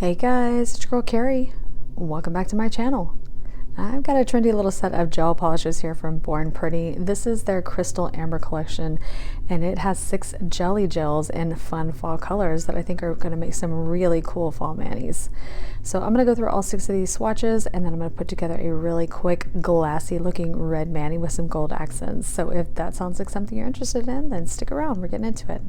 Hey guys, it's your girl Carrie. Welcome back to my channel. I've got a trendy little set of gel polishes here from Born Pretty. This is their Crystal Amber collection, and it has 6 jelly gels in fun fall colors that I think are going to make some really cool fall manis. So I'm going to go through all 6 of these swatches, and then I'm going to put together a really quick glassy looking red mani with some gold accents. So if that sounds like something you're interested in, then stick around, we're getting into it.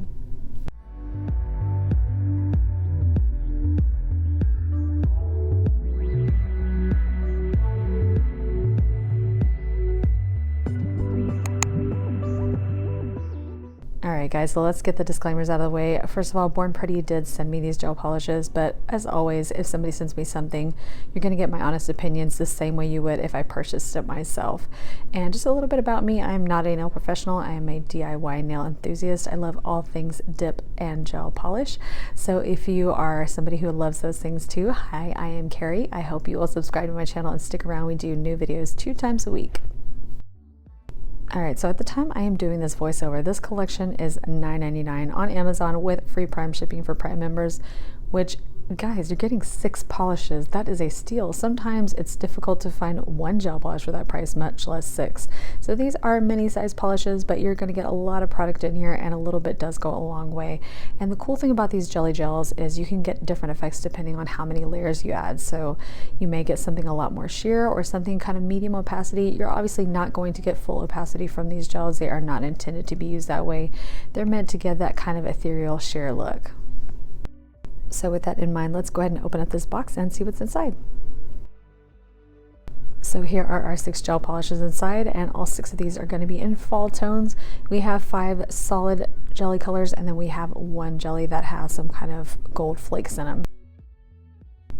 Alright guys, so let's get the disclaimers out of the way. First of all, Born Pretty did send me these gel polishes, but as always, if somebody sends me something, you're going to get my honest opinions the same way you would if I purchased it myself. And just a little bit about me, I'm not a nail professional, I am a DIY nail enthusiast. I love all things dip and gel polish. So if you are somebody who loves those things too, hi, I am Carrie. I hope you will subscribe to my channel and stick around. We do new videos 2 times a week. Alright, so at the time I am doing this voiceover, this collection is $9.99 on Amazon with free Prime shipping for Prime members, which, guys, you're getting 6 polishes. That is a steal. Sometimes it's difficult to find one gel polish for that price, much less 6. So these are mini size polishes, but you're going to get a lot of product in here, and a little bit does go a long way. And the cool thing about these jelly gels is you can get different effects depending on how many layers you add. So you may get something a lot more sheer or something kind of medium opacity. You're obviously not going to get full opacity from these gels. They are not intended to be used that way. They're meant to give that kind of ethereal sheer look. So with that in mind, let's go ahead and open up this box and see what's inside. So here are our 6 gel polishes inside, and all 6 of these are going to be in fall tones. We have 5 solid jelly colors, and then we have 1 jelly that has some kind of gold flakes in them.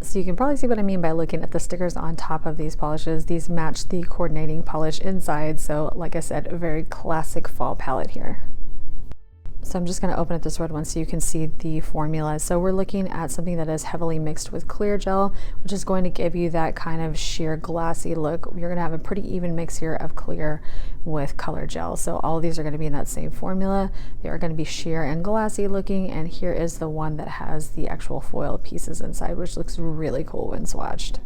So you can probably see what I mean by looking at the stickers on top of these polishes. These match the coordinating polish inside, so like I said, a very classic fall palette here. So I'm just going to open up this red one so you can see the formula. So we're looking at something that is heavily mixed with clear gel, which is going to give you that kind of sheer glassy look. You're going to have a pretty even mix here of clear with color gel. So all of these are going to be in that same formula. They are going to be sheer and glassy looking, and here is the one that has the actual foil pieces inside, which looks really cool when swatched.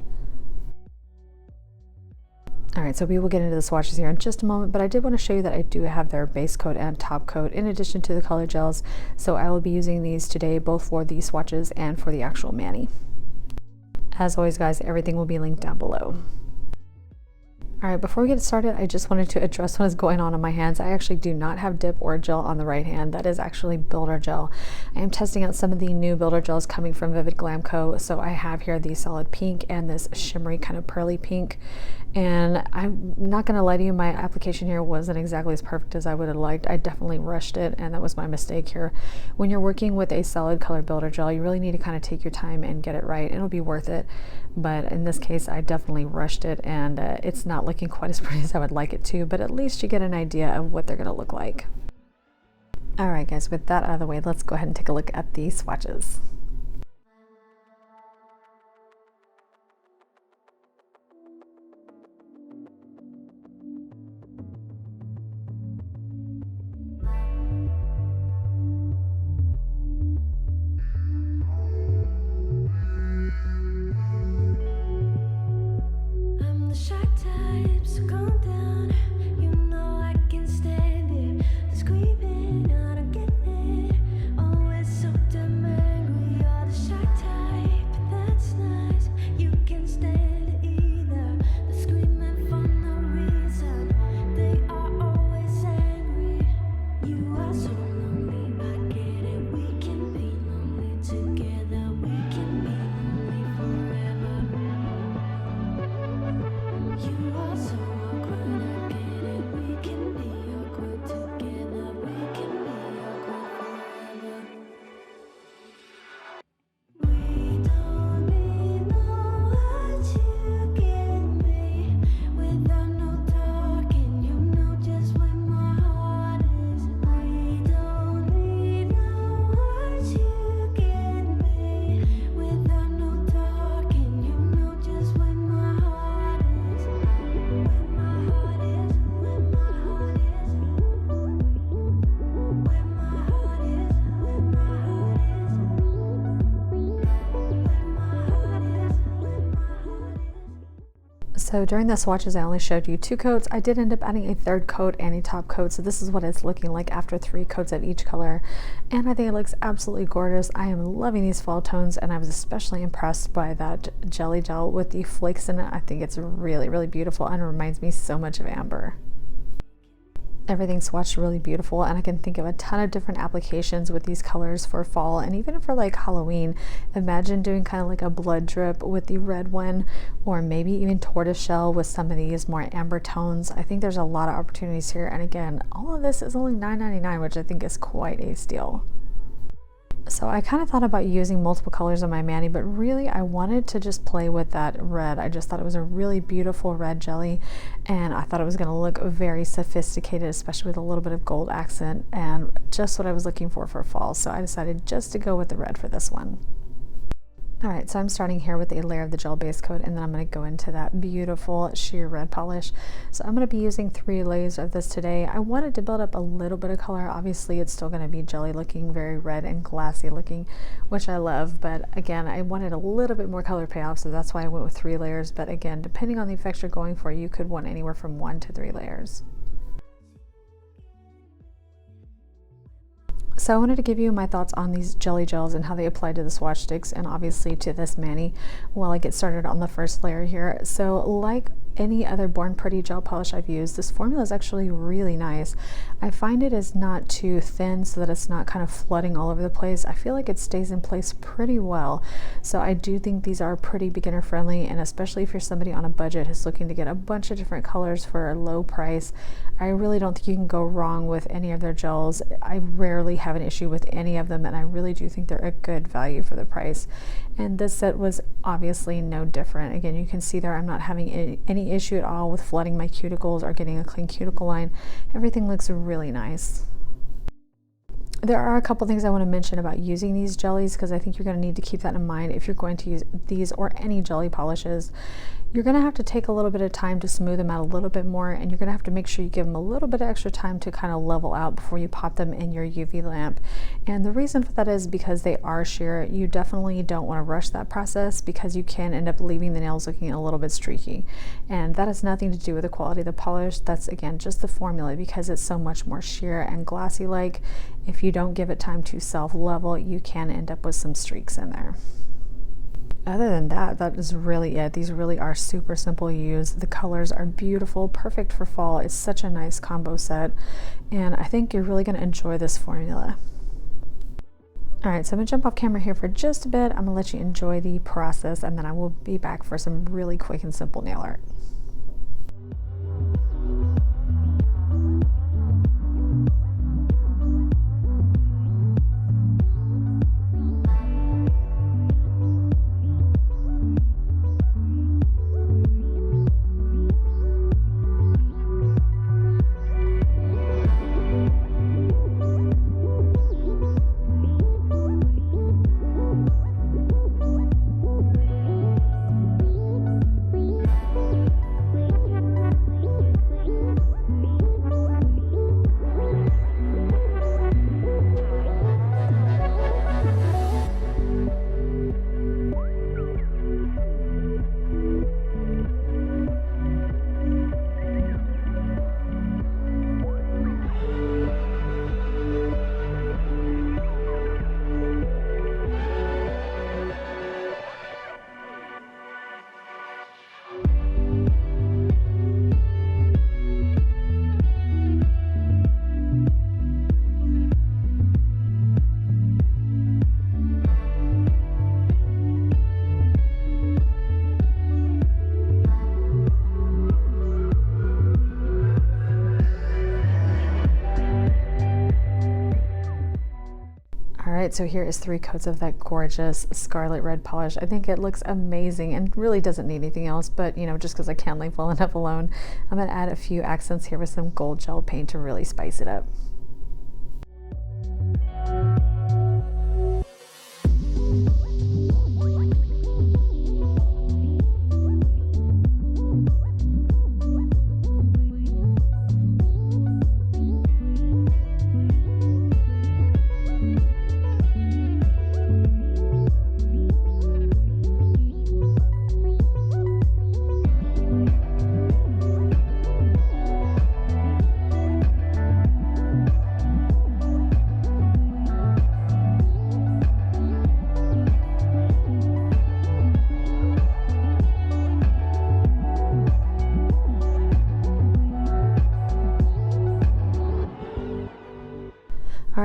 Alright, so we will get into the swatches here in just a moment, but I did want to show you that I do have their base coat and top coat in addition to the color gels. So I will be using these today both for the swatches and for the actual mani. As always guys, everything will be linked down below. Alright, before we get started, I just wanted to address what is going on my hands. I actually do not have dip or gel on the right hand. That is actually builder gel. I am testing out some of the new builder gels coming from Vivid Glam Co. So I have here the solid pink and this shimmery kind of pearly pink. And I'm not going to lie to you, my application here wasn't exactly as perfect as I would have liked. I definitely rushed it, and that was my mistake here. When you're working with a solid color builder gel, you really need to kind of take your time and get it right. It'll be worth it. But in this case, I definitely rushed it, and it's not looking quite as pretty as I would like it to, but at least you get an idea of what they're going to look like. Alright guys, with that out of the way, let's go ahead and take a look at the swatches. So during the swatches, I only showed you 2 coats. I did end up adding a 3rd coat and a top coat. So this is what it's looking like after 3 coats of each color. And I think it looks absolutely gorgeous. I am loving these fall tones, and I was especially impressed by that jelly gel with the flakes in it. I think it's really, really beautiful and reminds me so much of amber. Everything swatched really beautiful, and I can think of a ton of different applications with these colors for fall and even for like Halloween. Imagine doing kind of like a blood drip with the red one, or maybe even tortoiseshell with some of these more amber tones. I think there's a lot of opportunities here, and again, all of this is only $9.99, which I think is quite a steal. So I kind of thought about using multiple colors on my mani, but really I wanted to just play with that red. I just thought it was a really beautiful red jelly, and I thought it was going to look very sophisticated, especially with a little bit of gold accent, and just what I was looking for fall. So I decided just to go with the red for this one. Alright, so I'm starting here with a layer of the gel base coat, and then I'm going to go into that beautiful sheer red polish. So I'm going to be using 3 layers of this today. I wanted to build up a little bit of color. Obviously it's still going to be jelly looking, very red and glassy looking, which I love, but again, I wanted a little bit more color payoff, so that's why I went with 3 layers. But again, depending on the effects you're going for, you could want anywhere from 1 to 3 layers. So I wanted to give you my thoughts on these jelly gels and how they apply to the swatch sticks, and obviously to this mani while I get started on the first layer here. So like any other Born Pretty gel polish I've used, this formula is actually really nice. I find it is not too thin so that it's not kind of flooding all over the place. I feel like it stays in place pretty well. So I do think these are pretty beginner friendly, and especially if you're somebody on a budget who's looking to get a bunch of different colors for a low price, I really don't think you can go wrong with any of their gels. I rarely have an issue with any of them, and I really do think they're a good value for the price. And this set was obviously no different. Again, you can see there I'm not having any issue at all with flooding my cuticles or getting a clean cuticle line. Everything looks really nice. There are a couple things I want to mention about using these jellies, because I think you're going to need to keep that in mind if you're going to use these or any jelly polishes. You're going to have to take a little bit of time to smooth them out a little bit more, and you're going to have to make sure you give them a little bit of extra time to kind of level out before you pop them in your UV lamp. And the reason for that is because they are sheer. You definitely don't want to rush that process, because you can end up leaving the nails looking a little bit streaky. And that has nothing to do with the quality of the polish. That's again just the formula, because it's so much more sheer and glossy like. If you don't give it time to self-level, you can end up with some streaks in there. Other than that, that is really it. These really are super simple to use. The colors are beautiful, perfect for fall. It's such a nice combo set, and I think you're really going to enjoy this formula. Alright, so I'm going to jump off camera here for just a bit. I'm going to let you enjoy the process, and then I will be back for some really quick and simple nail art. Alright, so here is 3 coats of that gorgeous scarlet red polish. I think it looks amazing and really doesn't need anything else, but you know, just because I can't leave well enough alone, I'm going to add a few accents here with some gold gel paint to really spice it up.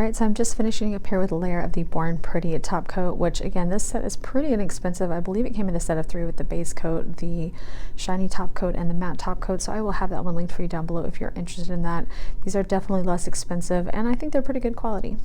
Alright, so I'm just finishing up here with a layer of the Born Pretty top coat, which again, this set is pretty inexpensive. I believe it came in a set of 3 with the base coat, the shiny top coat, and the matte top coat, so I will have that one linked for you down below if you're interested in that. These are definitely less expensive, and I think they're pretty good quality.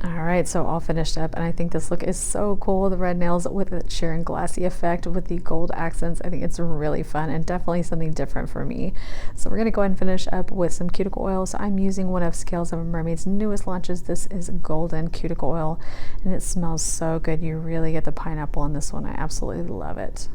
Alright, so all finished up, and I think this look is so cool. The red nails with the sheer and glassy effect with the gold accents. I think it's really fun and definitely something different for me. So we're going to go ahead and finish up with some cuticle oil. So I'm using one of Scales of a Mermaid's newest launches. This is golden cuticle oil, and it smells so good. You really get the pineapple in this one. I absolutely love it.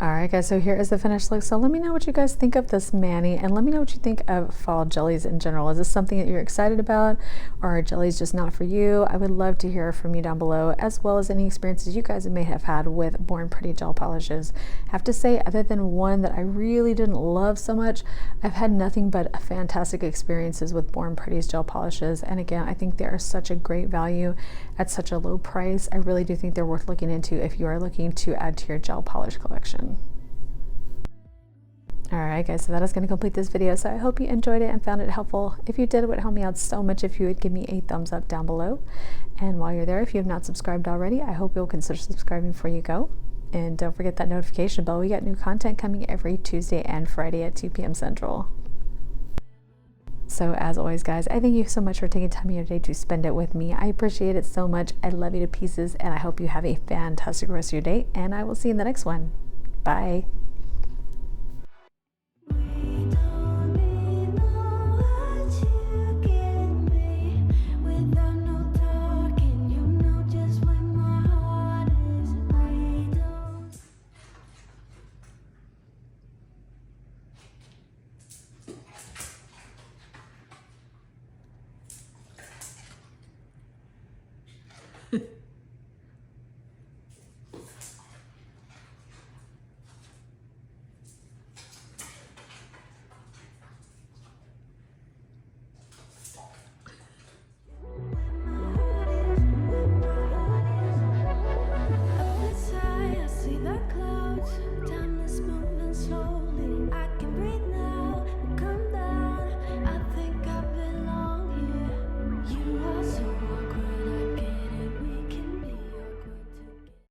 Alright guys, so here is the finished look. So let me know what you guys think of this mani, and let me know what you think of fall jellies in general. Is this something that you're excited about, or are jellies just not for you? I would love to hear from you down below, as well as any experiences you guys may have had with Born Pretty gel polishes. I have to say, other than one that I really didn't love so much, I've had nothing but fantastic experiences with Born Pretty's gel polishes. And again, I think they are such a great value at such a low price. I really do think they're worth looking into if you are looking to add to your gel polish collection. Alright guys, so that is going to complete this video. So I hope you enjoyed it and found it helpful. If you did, it would help me out so much if you would give me a thumbs up down below. And while you're there, if you have not subscribed already, I hope you'll consider subscribing before you go. And don't forget that notification bell. We got new content coming every Tuesday and Friday at 2 p.m. Central. So as always guys, I thank you so much for taking time in your day to spend it with me. I appreciate it so much. I love you to pieces, and I hope you have a fantastic rest of your day, and I will see you in the next one. Bye.